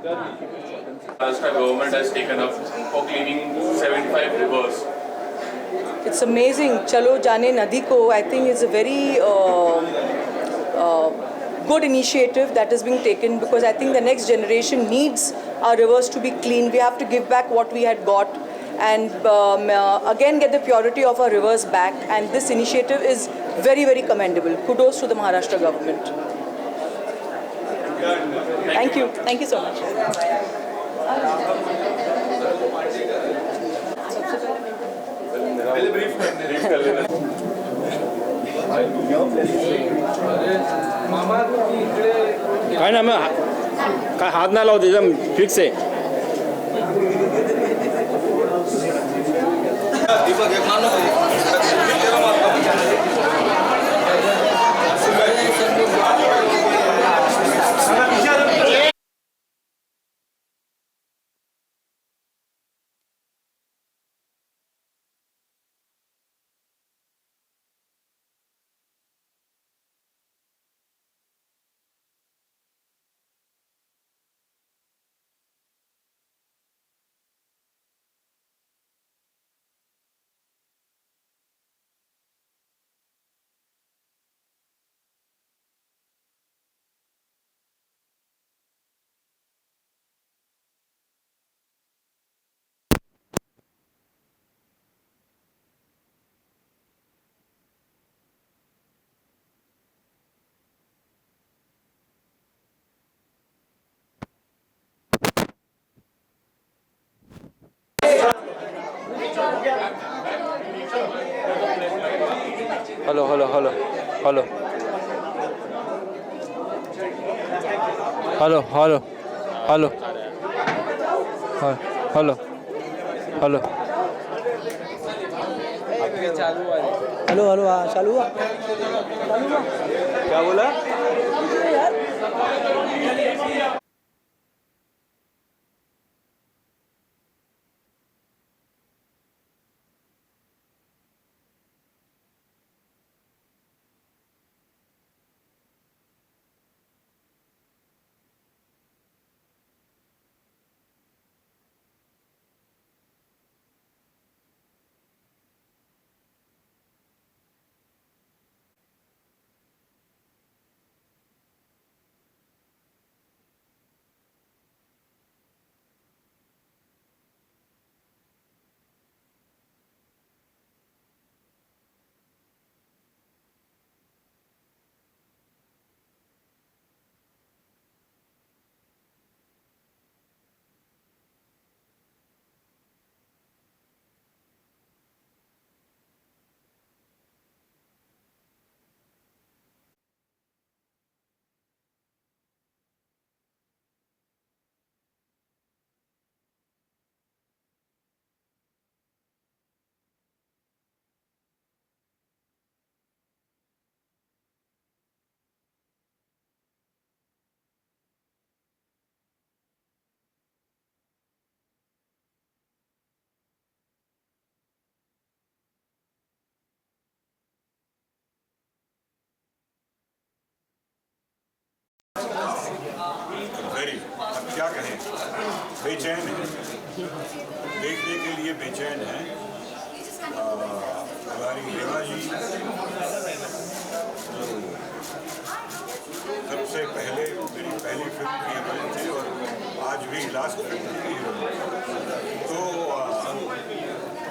Maharashtra government has taken up for cleaning 75 rivers. It's amazing. Chalo Jane Nadi Ko, I think, is a very good initiative that is being taken, because I think the next generation needs our rivers to be clean. We have to give back what we had got and again get the purity of our rivers back. And this initiative is very, very commendable. Kudos to the Maharashtra government. Thank you. Thank you so much. काय ना मग काय हात नाही लावते एकदम fix आहे hello hello hello hello hello hello hello hello hello hello hello हाँ चालू हुआ क्या बोला क्या कहें बेचैन है देखने के लिए बेचैन है हमारी रेवा जी सबसे पहले मेरी पहली फिल्म की हीरोइन थी और आज भी लास्ट फिल्म की हीरोइन तो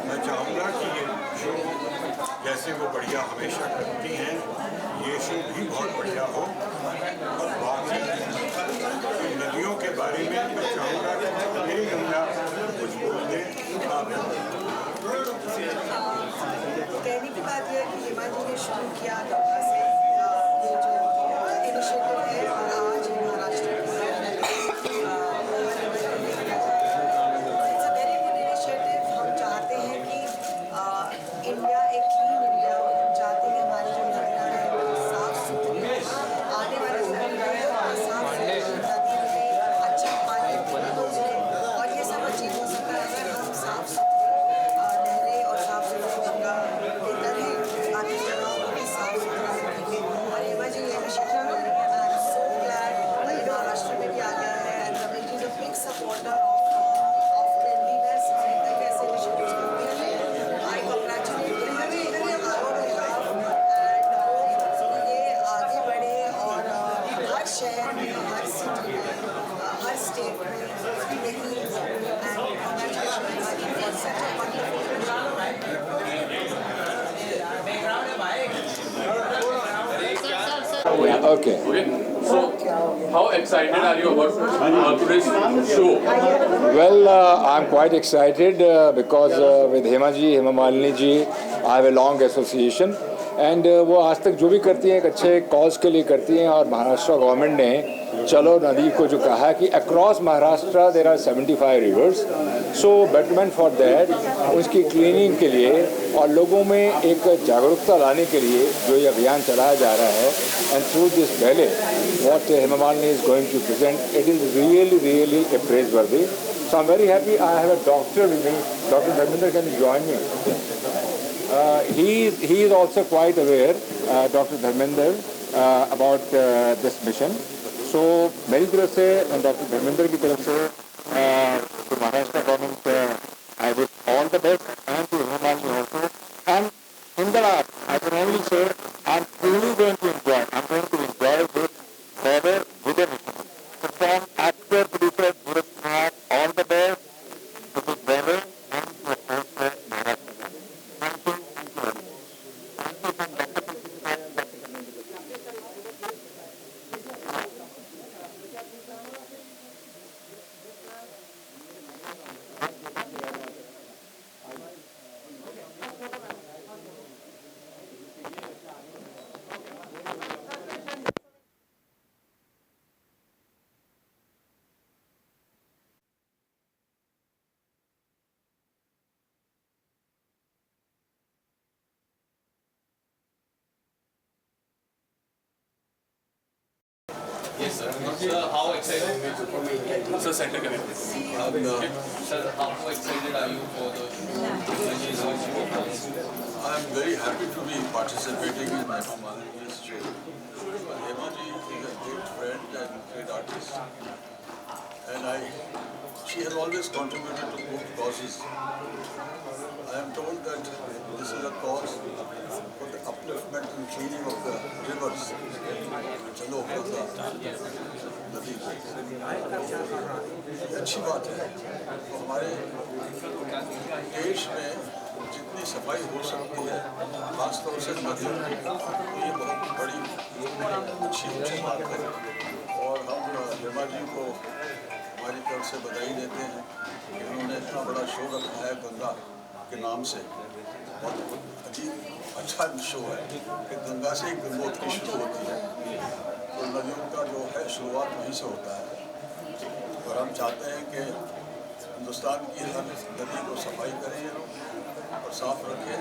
मैं चाहूँगा कि ये शो जैसे वो बढ़िया हमेशा करती हैं ये शो भी बहुत बढ़िया हो और बाकी नदियों के बारे में मैं चाहूँगा कि मेरी गंगा कुछ बोल दें आप कहने की बात यह है कि हिमाचल ने शुरू किया गंगा से ये जो इनिशिएटिव है और आज महाराष्ट्र में it's a very good initiative. हम चाहते हैं कि इंडिया एक क्लीन इंडिया हो। हम चाहते हैं हमारी जो नदियाँ हैं वो साफ सुथरी आने वाले समय में साफ सुथरी नदी में अच्छा पानी पीने को मिले और ये सब अचीव हो सकता है अगर हम साफ सुथरी नहरें और साफ सुथरी गंगा के तरह बाकी जगहों को भी साफ सुथरा हर सिटी हर स्टेट में यही Okay. Okay. So, how excited are you about today's show? Well, I'm quite excited because with Hema Malini ji, I have a long association. And वो आज तक जो भी करती हैं एक अच्छे कॉज के लिए करती हैं और महाराष्ट्र गवर्नमेंट ने चलो नदी को जो कहा कि across Maharashtra there are 75 rivers, so betterment for that, उसकी क्लीनिंग के लिए और लोगों में एक जागरूकता लाने के लिए जो ये अभियान चलाया जा रहा है एंड थ्रू दिस पहले what Hema Malini is going to present, it is really a praiseworthy. So I am very happy. I have a doctor with me, doctor Dharmendra, can you join me? He is also quite aware, Dr. Dharmender, about this mission. So मेरी तरफ से doctor Dharmendra की तरफ से to Maharashtra government, I wish all the best, and to Hema Malini also. And in the last, I can only say I'm truly going to enjoy. I'm going to enjoy this further with a mission. So from actor, producer, Bharat Kumar, all the best to this brother and to Maharashtra. Yes, sir. Sir, how excited? Sir, center connect. Sir, how excited are you for the? I am very happy to be participating in Hema Malini's show. Hema ji is a great friend and great artist, and she has always contributed to good causes. I am told that this is a cause for the upliftment and cleaning of the rivers. चलो होता नदी, अच्छी बात है. हमारे देश में जितनी सफाई हो सकती है, खासतौर से नदियों की, तो ये बहुत बड़ी अच्छी बात है. और हम हेमा जी को हमारी तरफ से बधाई देते हैं कि उन्होंने इतना बड़ा शो रखा है गंगा के नाम से. बहुत अजीब अच्छा शो है कि गंगा से ही गंगोत्री शुरू होती है, तो नदियों का जो है शुरुआत वहीं से होता है. और हम चाहते हैं कि हिंदुस्तान की हर नदी को सफाई करें ये लोग और साफ रखें,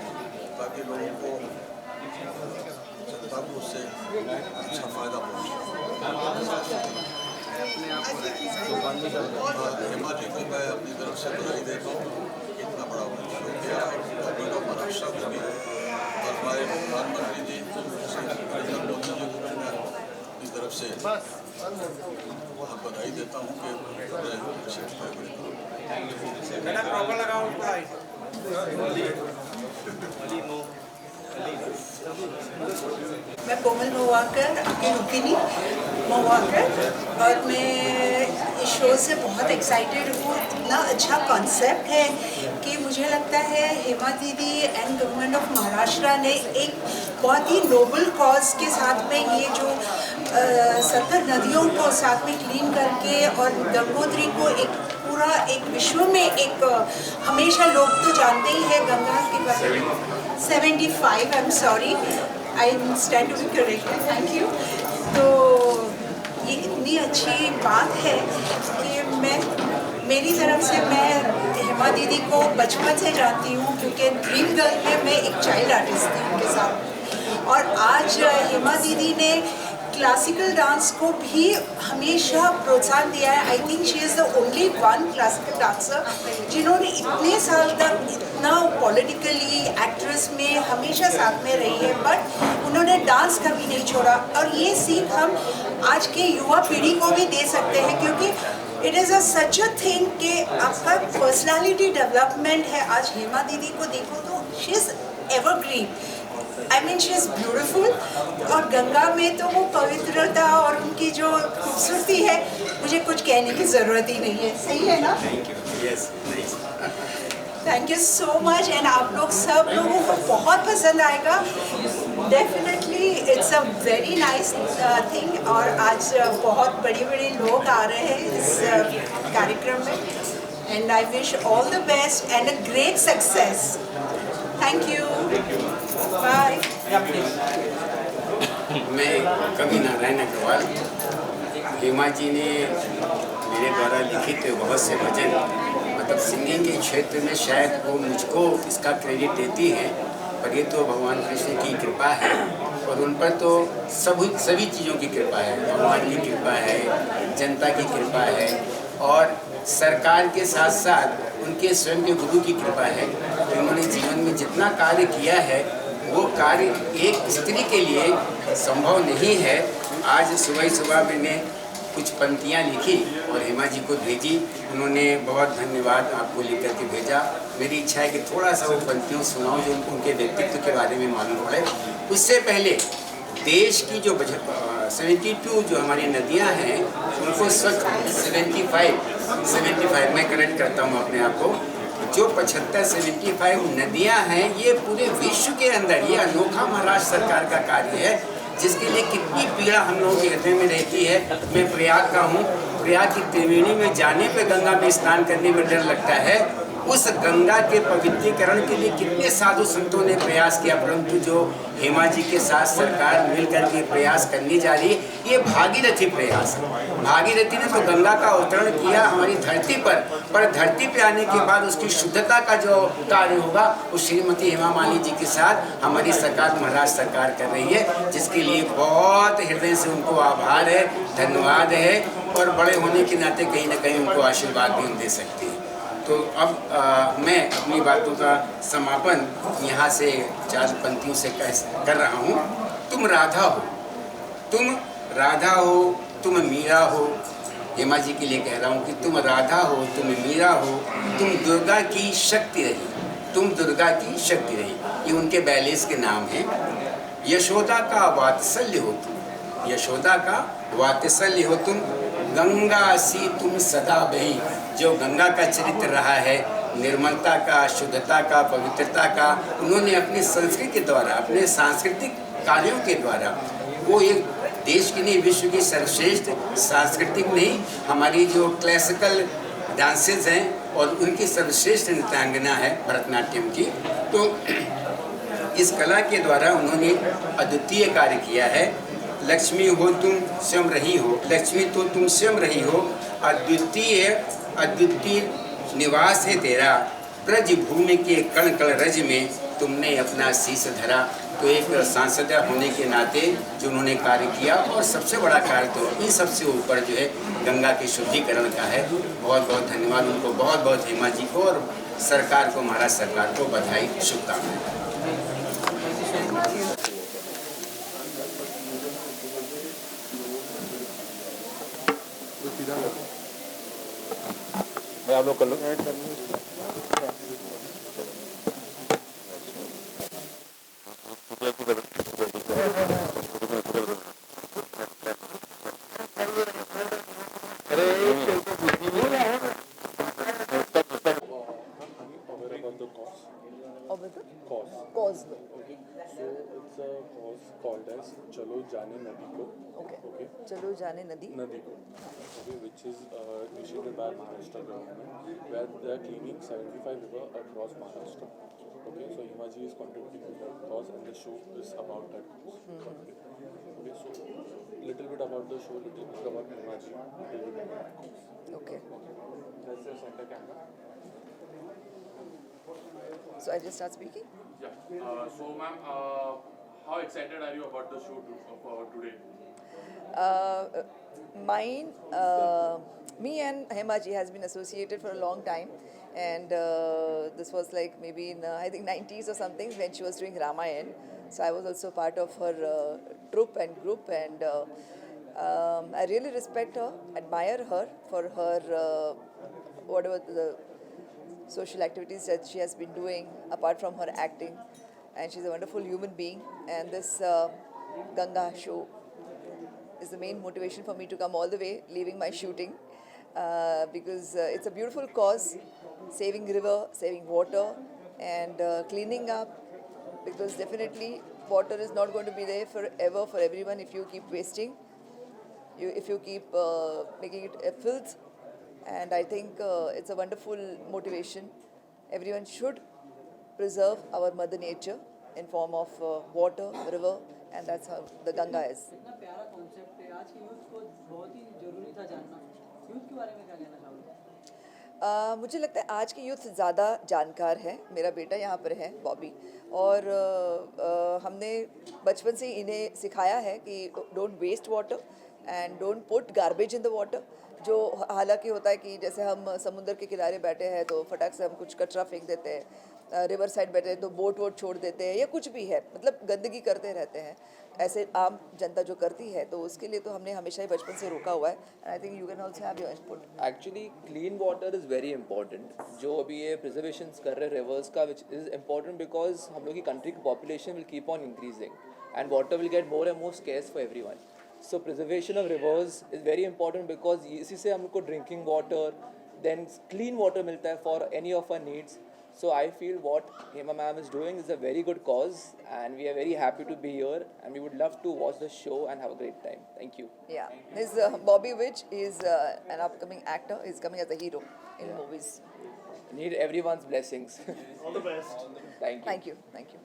ताकि लोगों को, जनता को उससे अच्छा फायदा पहुँचे. हेमा जी को मैं अपनी तरफ से बधाई देता हूँ. इतना बड़ा उन्होंने शो किया और गवर्नमेंट ऑफ महाराष्ट्र को भी और हमारे प्रधानमंत्री जी नरेंद्र मोदी जी को मैं अपनी तरफ से बहुत बधाई देता हूँ कि उन्होंने अच्छे मैं कोमल मवाकर, आपकी रुकिनी मवाकर, और मैं इस शो से बहुत एक्साइटेड हूँ. इतना अच्छा कॉन्सेप्ट है कि मुझे लगता है हेमा दीदी एंड गवर्नमेंट ऑफ महाराष्ट्र ने एक बहुत ही नोबल कॉज के साथ में ये जो 70 नदियों को साथ में क्लीन करके और गंगोत्री को एक पूरा एक विश्व में एक, हमेशा लोग तो जानते ही है गंगा के बारे में. 75, I am sorry, I stand to be corrected, thank you. तो ये इतनी अच्छी बात है कि मेरी तरफ से मैं हेमा दीदी को बचपन से जानती हूँ, क्योंकि ड्रीम गर्ल में मैं एक चाइल्ड आर्टिस्ट थी उनके साथ. और आज हेमा दीदी ने क्लासिकल डांस को भी हमेशा प्रोत्साहन दिया है. I think she is the only one classical dancer जिन्होंने इतने साल तक इतना पॉलिटिकली एक्ट्रेस में हमेशा साथ में रही है, बट उन्होंने डांस कभी नहीं छोड़ा. और ये सीख हम आज के युवा पीढ़ी को भी दे सकते हैं, क्योंकि it is such a thing कि आपका पर्सनालिटी डेवलपमेंट है. आज हेमा दीदी को देखो तो she is evergreen. I mean she is beautiful और गंगा में तो वो पवित्रता और उनकी जो खूबसूरती है मुझे कुछ कहने की ज़रूरत ही नहीं है, सही है ना? Thank you so much and आप लोग सब लोगों को बहुत पसंद आएगा definitely it's a very nice thing और आज बहुत बड़े बड़े लोग आ रहे हैं इस कार्यक्रम में and I wish all the best and a great success thank you bye मैं कवि नारायण अग्रवाल हेमा जी ने मेरे द्वारा लिखित बहुत से भजन मतलब सिंगिंग के क्षेत्र में शायद वो मुझको इसका क्रेडिट देती हैं पर ये तो भगवान कृष्ण की कृपा है और उन पर तो सभी चीज़ों की कृपा है, भगवान की कृपा है, जनता की कृपा है और सरकार के साथ साथ उनके स्वयं के गुरु की कृपा है कि उन्होंने जीवन में जितना कार्य किया है वो कार्य एक स्त्री के लिए संभव नहीं है। आज सुबह मैंने कुछ पंक्तियाँ लिखी और हेमा जी को भेजी, उन्होंने बहुत धन्यवाद आपको लिख करके भेजा। मेरी इच्छा है कि थोड़ा सा वो पंक्तियों सुनाऊं जो उनके व्यक्तित्व के बारे में मालूम पड़े। उससे पहले देश की जो 72 जो हमारी नदियाँ हैं उनको स्वच्छ 75 मैं करेक्ट करता हूँ अपने आप को, जो 75 नदियाँ हैं ये पूरे विश्व के अंदर ये अनोखा महाराष्ट्र सरकार का कार्य है जिसके लिए कितनी पीड़ा हम लोगों के हृदय में रहती है। मैं प्रयाग का हूँ, प्रयाग की त्रिवेणी में जाने पे गंगा में स्नान करने में डर लगता है। उस गंगा के पवित्रीकरण के लिए कितने साधु संतों ने प्रयास किया परंतु जो हेमा जी के साथ सरकार मिलकर के प्रयास करने जा रही है ये भागीरथी प्रयास है। भागीरथी ने तो गंगा का अवतरण किया हमारी धरती पर धरती पे आने के बाद उसकी शुद्धता का जो कार्य होगा वो श्रीमती हेमा मालिनी जी के साथ हमारी सरकार महाराष्ट्र सरकार कर रही है जिसके लिए बहुत हृदय से उनको आभार है, धन्यवाद है और बड़े होने के नाते कहीं ना कहीं उनको आशीर्वाद भी हम दे सकते हैं। तो अब मैं अपनी बातों का समापन यहाँ से 4 पंक्तियों से कर रहा हूँ। तुम राधा हो, तुम मीरा हो, हेमा जी के लिए कह रहा हूँ कि तुम राधा हो, तुम मीरा हो, तुम दुर्गा की शक्ति रही, तुम दुर्गा की शक्ति रही, ये उनके बैलेंस के नाम हैं। यशोदा का वात्सल्य हो तुम, यशोदा का वात्सल्य हो तुम, गंगा सी तुम सदा बही, जो गंगा का चरित्र रहा है निर्मलता का, शुद्धता का, पवित्रता का, उन्होंने अपनी संस्कृति के द्वारा, अपने सांस्कृतिक कार्यों के द्वारा वो एक देश की नहीं विश्व की सर्वश्रेष्ठ सांस्कृतिक नहीं हमारी जो क्लासिकल डांसेस हैं और उनकी सर्वश्रेष्ठ नृत्यांगना है भरतनाट्यम की। तो इस कला के द्वारा उन्होंने अद्वितीय कार्य किया है। लक्ष्मी हो तुम स्वयं रही हो, लक्ष्मी तो तुम स्वयं रही हो, अद्वितीय निवास है तेरा, ब्रज भूमि के कण कण रज में तुमने अपना शीश धरा। तो एक सांसद होने के नाते जो उन्होंने कार्य किया और सबसे बड़ा कार्य तो इन सबसे ऊपर जो है गंगा के शुद्धिकरण का है। बहुत बहुत धन्यवाद उनको, बहुत बहुत हेमा जी को और सरकार को, महाराष्ट्र सरकार को बधाई, शुभकामनाएं। मैं आप लोग कर लो। Cause. Okay, so it's a cause called as Chalo Jane Nadi Ko. Okay. चलो जाने नदी. Nadi Ko. Okay, which is initiated by Maharashtra government, where they are cleaning 75 river across Maharashtra. Okay, so Himaji is contributing to that cause, and the show is about that cause. Okay, so little bit about the show, little bit about Himaji, little bit about that cause. Okay. That's the center camera. So I just start speaking. Yeah. So, ma'am, how excited are you about the show today? Me and Hema ji has been associated for a long time, and this was like maybe in I think 90s or something when she was doing Ramayan. So I was also part of her troupe and group, and I really respect her, admire her for her whatever the social activities that she has been doing apart from her acting. and she's a wonderful human being. And this Ganga show is the main motivation for me to come all the way, leaving my shooting, because it's a beautiful cause, saving river, saving water, and cleaning up. Because definitely water is not going to be there forever for everyone if you keep wasting, if you keep making it a filth. And I think it's a wonderful motivation. Everyone should preserve our mother nature in form of water, river, and that's how the Ganga is. इतना प्यारा concept है, आज की youth को बहुत ही जरूरी था जानना। यूथ के बारे में क्या कहना चाहोगे? मुझे लगता है आज की यूथ ज़्यादा जानकार है। मेरा बेटा यहाँ पर है, बॉबी, और हमने बचपन से इन्हें सिखाया है कि don't waste water and don't put garbage in the water. जो हालांकि होता है कि जैसे हम समुद्र के किनारे बैठे हैं तो फटाक से हम कुछ कचरा फेंक देते हैं, रिवर साइड बैठे हैं तो बोट वोट छोड़ देते हैं, या कुछ भी है, मतलब गंदगी करते रहते हैं, ऐसे आम जनता जो करती है। तो उसके लिए तो हमने हमेशा ही बचपन से रोका हुआ है। And I think you can also have your input. Actually clean water is very important. जो अभी ये प्रिजर्वेशन कर रहे रिवर्स का, विच इज़ इम्पॉर्टेंट बिकॉज हम लोग की कंट्री की population will keep on increasing and water will get more and more scarce for everyone. So preservation of rivers is very important because इसी से हमको drinking water, then clean water मिलता है for any of our needs. So I feel what Hema ma'am is doing is a very good cause, and we are very happy to be here, and we would love to watch the show and have a great time. Thank you. Yeah, this Bobby Witch is an upcoming actor. He's coming as a hero in movies. Need everyone's blessings. All the best. Thank you. Thank you. Thank you.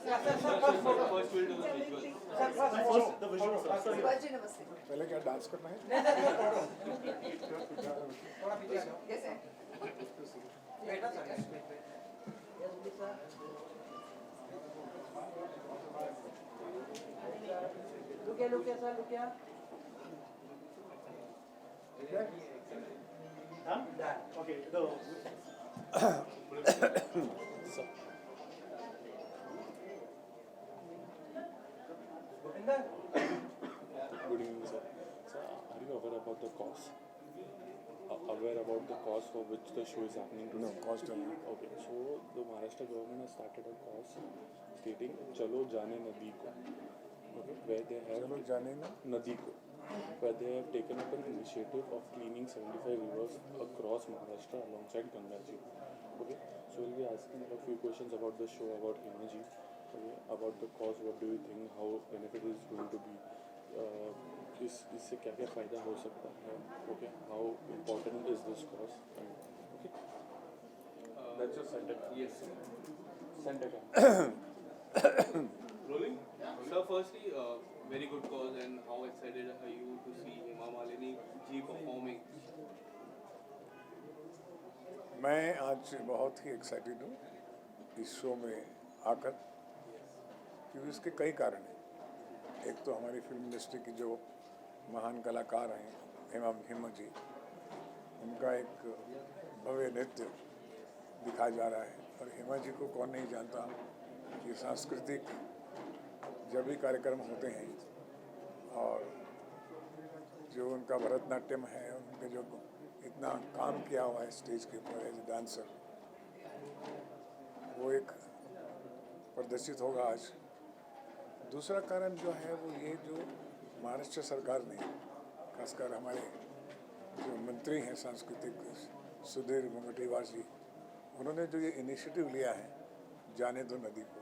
First we'll do the visual. First, the visual. Shivaji, नमस्ते। पहले क्या dance करना है? कैसे? लुकिया sir, लुकिया। Done? Okay, go. Good evening, sir. Sir, are you aware about the cause? Aware about the cause for which the show is happening today? No, cause don't know. Okay, so the Maharashtra government has started a cause stating "Chalo Jane Nadi Ko," okay, where they have चलो जाने ना। Nadi Ko, where they have taken up an initiative of cleaning 75 rivers across Maharashtra alongside Ganga Ji. Okay, so we'll be asking a few questions about the show, about Hema Ji, okay, about the cause. What do you think? How benefit is going to be? इससे क्या क्या फ़ायदा हो सकता है? Okay, how important is this cause? Okay, that's your center. Yes. Center. Rolling. So firstly, very good cause, and how excited are you to see Hema Malini ji performing? मैं आज बहुत ही एक्साइटेड हूँ इस शो में आकर, क्योंकि इसके कई कारण हैं। एक तो हमारी फिल्म इंडस्ट्री की जो महान कलाकार हैं हेमा जी, उनका एक भव्य नृत्य दिखाया जा रहा है। और हेमा जी को कौन नहीं जानता कि सांस्कृतिक जब भी कार्यक्रम होते हैं और जो उनका भरतनाट्यम है, उनके जो इतना काम किया हुआ है स्टेज के ऊपर एज ए डांसर, वो एक प्रदर्शित होगा आज। दूसरा कारण जो है वो ये, जो महाराष्ट्र सरकार ने, खासकर हमारे जो मंत्री हैं सांस्कृतिक सुधीर मुनगंटीवार जी, उन्होंने जो ये इनिशिएटिव लिया है जाने दो नदी को,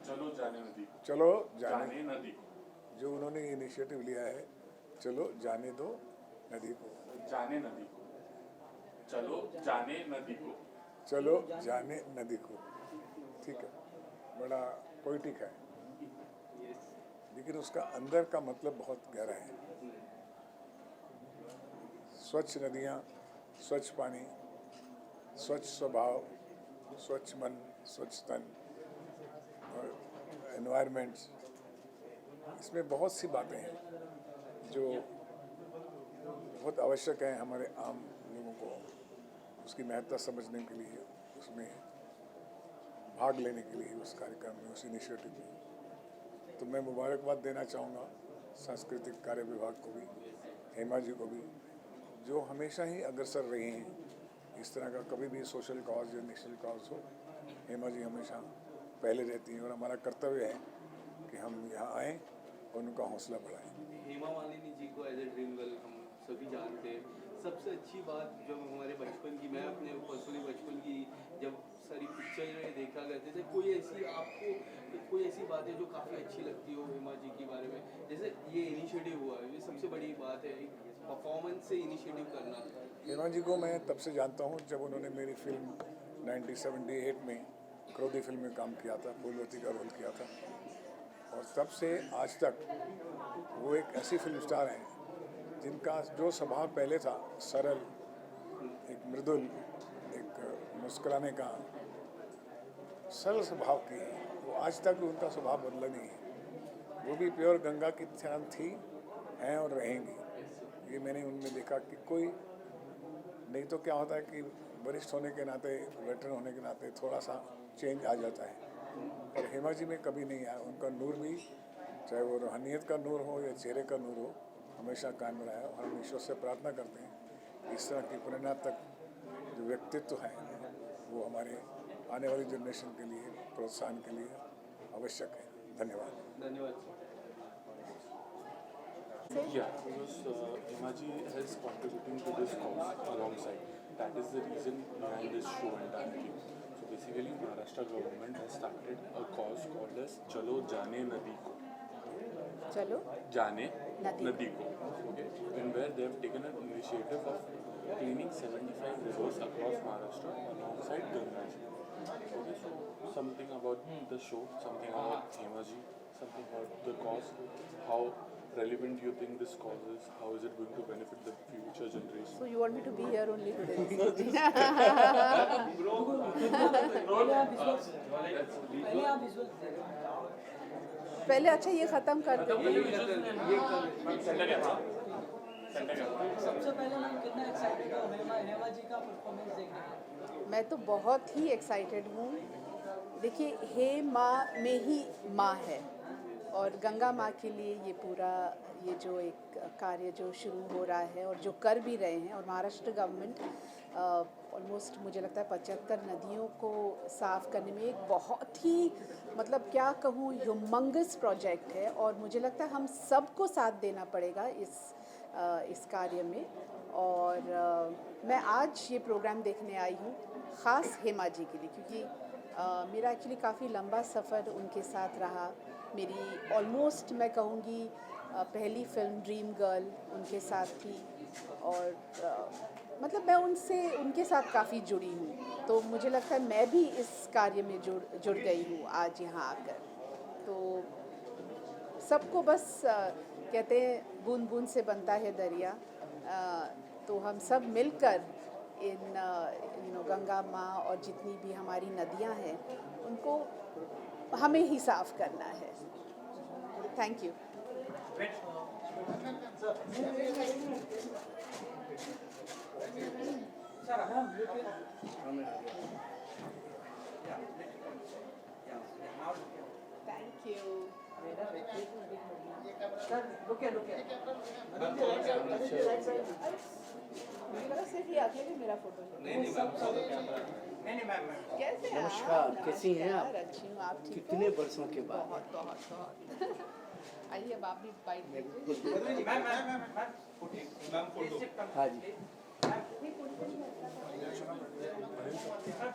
चलो जाने नदी, चलो जाने नदी, जो उन्होंने इनिशिएटिव लिया है चलो जाने दो नदी को, जाने नदी को, चलो जाने नदी को, चलो जाने नदी को, ठीक है, बड़ा पोइटिक है, लेकिन उसका अंदर का मतलब बहुत गहरा है। स्वच्छ नदियाँ, स्वच्छ पानी, स्वच्छ स्वभाव, स्वच्छ मन, स्वच्छ तन और एनवायरनमेंट्स, इसमें बहुत सी बातें हैं जो बहुत आवश्यक हैं हमारे आम लोगों को उसकी महत्ता समझने के लिए, उसमें भाग लेने के लिए, उस कार्यक्रम में, उस इनिशिएटिव में। तो मैं मुबारकबाद देना चाहूँगा सांस्कृतिक कार्य विभाग को भी, हेमा जी को भी, जो हमेशा ही अग्रसर रही हैं इस तरह का कभी भी सोशल कॉज या नेशनल कॉज हो, हेमा जी हमेशा पहले रहती हैं और हमारा कर्तव्य है कि हम यहाँ आएँ और उनका हौसला बढ़ाएं। हेमा मालिनी जी को एज ए ड्रीम गर्ल हम सभी जानते हैं। सबसे अच्छी बात जो हमारे बचपन की, मैं अपने पर्सनली बचपन की जब सारी पिक्चर में देखा करते थे, कोई ऐसी आपको कोई ऐसी बात है जो काफ़ी अच्छी लगती हो हेमा जी के बारे में? जैसे ये इनिशिएटिव हुआ है, ये सबसे बड़ी बात है, परफॉर्मेंस से इनिशिएटिव करना। हेमा जी को मैं तब से जानता हूँ जब उन्होंने मेरी फिल्म 1978 में क्रोधी फिल्म में काम किया था, फूलवती का रोल किया था, और तब से आज तक वो एक ऐसी फिल्म स्टार हैं जिनका जो स्वभाव पहले था सरल, एक मृदुल, एक मुस्कुराने का सरल स्वभाव की, वो आज तक उनका स्वभाव बदला नहीं है। वो भी प्योर गंगा की तरह थी, हैं और रहेंगी। ये मैंने उनमें देखा कि कोई नहीं तो क्या होता है कि वरिष्ठ होने के नाते, वेटरन होने के नाते थोड़ा सा चेंज आ जाता है, और हेमा जी में कभी नहीं आया। उनका नूर भी, चाहे वो रूहानियत का नूर हो या चेहरे का नूर हो, हमेशा कायम रहा है। और हम ईश्वर से प्रार्थना करते हैं इस तरह की प्रेरणा तक जो व्यक्तित्व है वो हमारे आने वाली जनरेशन के लिए, प्रोत्साहन के लिए आवश्यक है। धन्यवाद। धन्यवाद। Yeah, because Himaji has contributing to this cause alongside. That is the reason behind this show entirely. So basically, Maharashtra government has started a cause called as Chalo Jane Nadi Ko. चलो Jane Nadi Nadi Ko. Okay, and where they have taken an initiative of cleaning 75 rivers across Maharashtra alongside Ganga Ji. Okay, so something about the show, something about Himaji, something about the cause, how relevant do you think this cause is? How is it going to benefit the future generation? So you want me to be here only today? पहले आप visual पहले अच्छा ये ख़त्म कर दो। सबसे पहले मैम कितना एक्साइटेड हो हेमा जी का परफॉर्मेंस देखने के? मैं तो बहुत ही एक्साइटेड हूँ। देखिए, हे माँ में ही माँ है, और गंगा माँ के लिए ये पूरा ये जो एक कार्य जो शुरू हो रहा है और जो कर भी रहे हैं, और महाराष्ट्र गवर्नमेंट ऑलमोस्ट मुझे लगता है 75 नदियों को साफ़ करने में एक बहुत ही मतलब क्या कहूँ ह्यूमंगस प्रोजेक्ट है, और मुझे लगता है हम सबको साथ देना पड़ेगा इस कार्य में। और मैं आज ये प्रोग्राम देखने आई हूँ ख़ास हेमा जी के लिए, क्योंकि मेरा एक्चुअली काफ़ी लंबा सफ़र उनके साथ रहा। मेरी ऑलमोस्ट मैं कहूँगी पहली फिल्म ड्रीम गर्ल उनके साथ थी, और मतलब मैं उनके साथ काफ़ी जुड़ी हूँ, तो मुझे लगता है मैं भी इस कार्य में जुड़ गई हूँ आज यहाँ आकर। तो सबको बस कहते हैं बूंद बूंद से बनता है दरिया, तो हम सब मिलकर इन गंगा माँ और जितनी भी हमारी नदियाँ हैं उनको हमें ही साफ़ करना है। Thank you. Thank you. सिर्फ ये अकेले मेरा फोटो कैसे? नमस्कार, कैसी हैं आप? अच्छी हूँ, आप ठीक हो? कितने वर्षों के बाद? बहुत बहुत बहुत। आइए अब आप भी बाइट हाँ जी,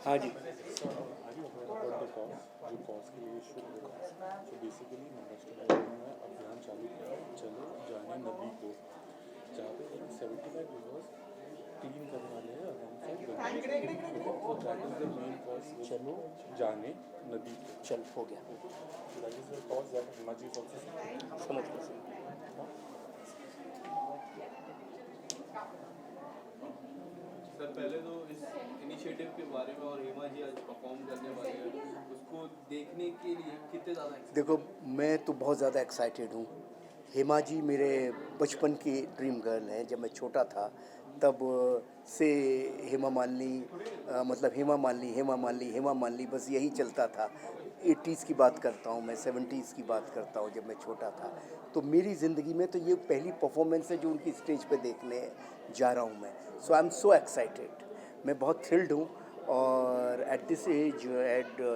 हाँ जी। About the cause, जो cause के लिए शुरू हुआ। So basically महाराष्ट्र गवर्नमेंट ने अभियान चालू किया चलो जाने नदी को, जहाँ पे 75 रिवर्स क्लीन करने वाले हैं तो that is the main cause. चलो जाने नदी को, चल हो गया, that is the cause that Himaji also समझ गए। सर पहले तो इस इनिशिएटिव के बारे में और हेमा जी आज परफॉर्म करने वाले हैं, उसको देखने के लिए कितने ज़्यादा? देखो, मैं तो बहुत ज़्यादा एक्साइटेड हूँ। हेमा जी मेरे बचपन की ड्रीम गर्ल हैं। जब मैं छोटा था तब से हेमा मालिनी मतलब हेमा मालिनी बस यही चलता था। 80s की बात करता हूँ मैं, 70s की बात करता हूँ जब मैं छोटा था। तो मेरी ज़िंदगी में तो ये पहली परफॉर्मेंस है जो उनकी स्टेज पे देखने जा रहा हूँ मैं। सो आई एम सो एक्साइटेड, मैं बहुत थ्रिल्ड हूँ। और at this age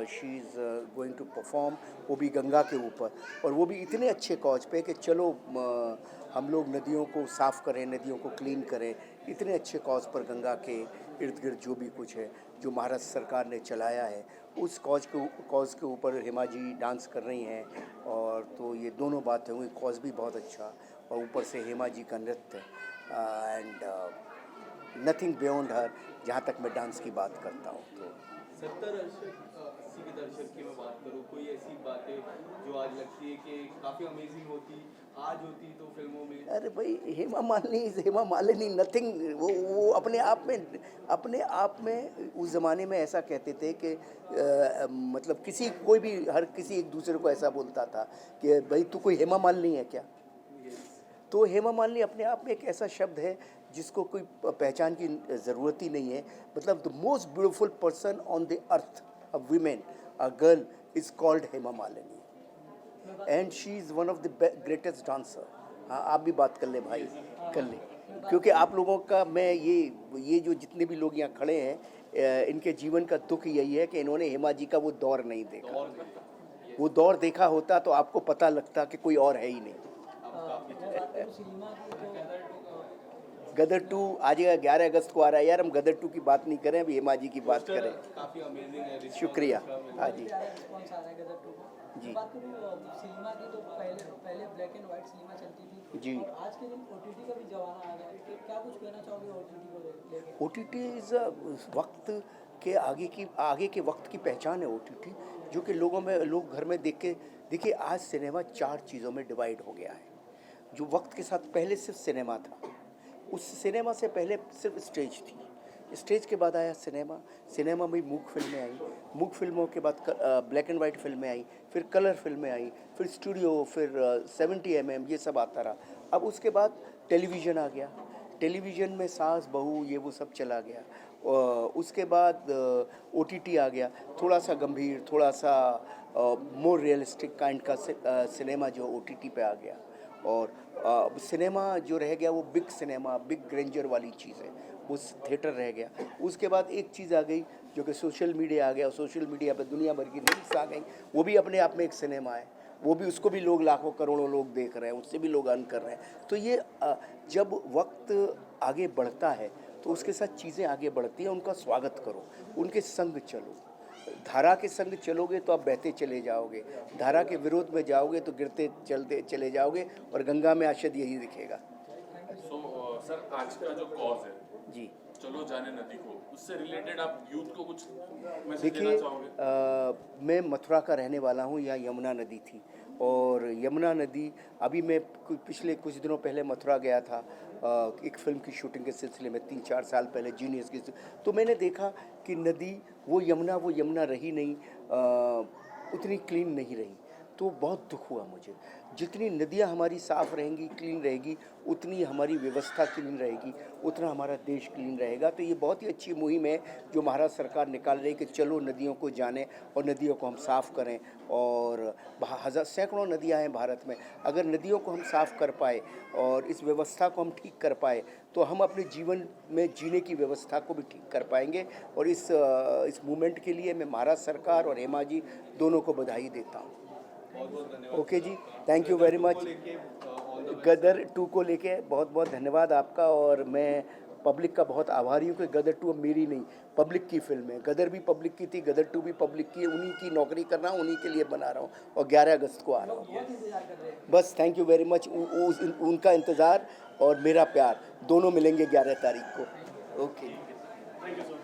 she is going to perform, वो भी गंगा के ऊपर, और वो भी इतने अच्छे कॉज पे कि चलो हम लोग नदियों को साफ़ करें, नदियों को क्लीन करें। इतने अच्छे कॉज पर गंगा के इर्द गिर्द जो भी कुछ है जो महाराष्ट्र सरकार ने चलाया है, उस कॉज के ऊपर हेमा जी डांस कर रही हैं। और तो ये दोनों बातें हुई, कॉज भी बहुत अच्छा और ऊपर से हेमा जी का नृत्य एंड नथिंग बियॉन्ड हर, जहाँ तक मैं डांस की बात करता हूँ। तो 70 80 के दशक की मैं बात करूँ, कोई ऐसी बातें जो आज लगती है कि काफ़ी अमेजिंग होती, आज होती तो फिल्मों में? अरे भाई, हेमा मालिनी नथिंग, वो अपने आप में उस ज़माने में ऐसा कहते थे कि मतलब कोई भी हर किसी एक दूसरे को ऐसा बोलता था कि भाई तू कोई हेमा मालिनी है क्या। तो हेमा मालिनी अपने आप में एक ऐसा शब्द है जिसको कोई पहचान की ज़रूरत ही नहीं है। मतलब the most beautiful person on the earth, a women, a girl is called Hema Malini and she is one of the greatest dancer. हाँ, आप भी बात कर ले भाई, कर ले, क्योंकि आप लोगों का मैं ये जो जितने भी लोग यहाँ खड़े हैं, इनके जीवन का दुख यही है कि इन्होंने हेमा जी का वो दौर नहीं देखा। वो दौर देखा होता तो आपको पता लगता कि कोई और है ही नहीं। गदर 2 आज 11 अगस्त को आ रहा है यार, हम गदर 2 की बात नहीं करें, अभी हेमा जी की बात करें। काफ़ी अमेजिंग है। शुक्रिया। हाँ जी जी। बात करूँ सिनेमा की, तो पहले ब्लैक एंड व्हाइट सिनेमा चलती थी जी। और आज के दिन ओटीटी का भी जमाना आ गया है। क्या कुछ कहना चाहोगे ओटीटी को लेकर? ओटीटी इज़ वक्त के आगे के वक्त की पहचान है ओटीटी, जो कि लोग घर में देखिए आज सिनेमा 4 चीज़ों में डिवाइड हो गया है। जो वक्त के साथ पहले सिर्फ सिनेमा था, उस सिनेमा से पहले सिर्फ स्टेज थी, स्टेज के बाद आया सिनेमा में मूक फिल्में आई, मूक फिल्मों के बाद ब्लैक एंड वाइट फिल्में आई, फिर कलर फिल्में आई, फिर स्टूडियो, फिर 70 mm ये सब आता रहा। अब उसके बाद टेलीविज़न आ गया, टेलीविज़न में सास बहू ये वो सब चला गया। उसके बाद ओटीटी आ गया, थोड़ा सा गंभीर, थोड़ा सा मोर रियलिस्टिक काइंड का सिनेमा जो ओटीटी पे आ गया। और सिनेमा जो रह गया वो बिग सिनेमा, बिग ग्रेंजर वाली चीज़ है, वो थिएटर रह गया। उसके बाद एक चीज़ आ गई जो कि सोशल मीडिया आ गया, और सोशल मीडिया पे दुनिया भर की रील्स आ गई, वो भी अपने आप में एक सिनेमा है, वो भी उसको भी लोग लाखों करोड़ों लोग देख रहे हैं, उससे भी लोग अर्न कर रहे हैं। तो ये जब वक्त आगे बढ़ता है तो उसके साथ चीज़ें आगे बढ़ती हैं, उनका स्वागत करो, उनके संग चलो। धारा के संग चलोगे तो आप बहते चले जाओगे, धारा के विरोध में जाओगे तो गिरते चलते चले जाओगे, और गंगा में आशद यही दिखेगा। सर आज का जो कॉज है जी, चलो जाने नदी को, उससे रिलेटेड आप यूथ को कुछ मैसेज देखिए देना चाहोगे? मैं मथुरा का रहने वाला हूँ, यहाँ यमुना नदी थी, और यमुना नदी अभी मैं पिछले कुछ दिनों पहले मथुरा गया था एक फ़िल्म की शूटिंग के सिलसिले में, 3-4 साल पहले जीनियस की। तो मैंने देखा कि नदी वो यमुना रही नहीं, उतनी क्लीन नहीं रही। तो बहुत दुख हुआ मुझे। जितनी नदियाँ हमारी साफ़ रहेंगी, क्लीन रहेगी, उतनी हमारी व्यवस्था क्लीन रहेगी, उतना हमारा देश क्लीन रहेगा। तो ये बहुत ही अच्छी मुहिम है जो महाराष्ट्र सरकार निकाल रही है कि चलो नदियों को जाने और नदियों को हम साफ़ करें। और सैकड़ों नदियाँ हैं भारत में, अगर नदियों को हम साफ़ कर पाए और इस व्यवस्था को हम ठीक कर पाए तो हम अपने जीवन में जीने की व्यवस्था को भी ठीक कर पाएंगे। और इस मूवमेंट के लिए मैं महाराष्ट्र सरकार और हेमा जी दोनों को बधाई देता हूँ। ओके जी, thank you very much. Gadar 2 को लेके बहुत बहुत धन्यवाद आपका, और मैं पब्लिक का बहुत आभारी हूँ कि गदर 2 अब मेरी नहीं, पब्लिक की फिल्म है। गदर भी पब्लिक की थी, गदर 2 भी पब्लिक की है, उन्हीं की नौकरी कर रहा हूँ, उन्हीं के लिए बना रहा हूँ, और 11 अगस्त को आ रहा हूँ। बस थैंक यू वेरी मच। उनका इंतज़ार और मेरा प्यार दोनों मिलेंगे 11 तारीख को। Okay. Thank you so much.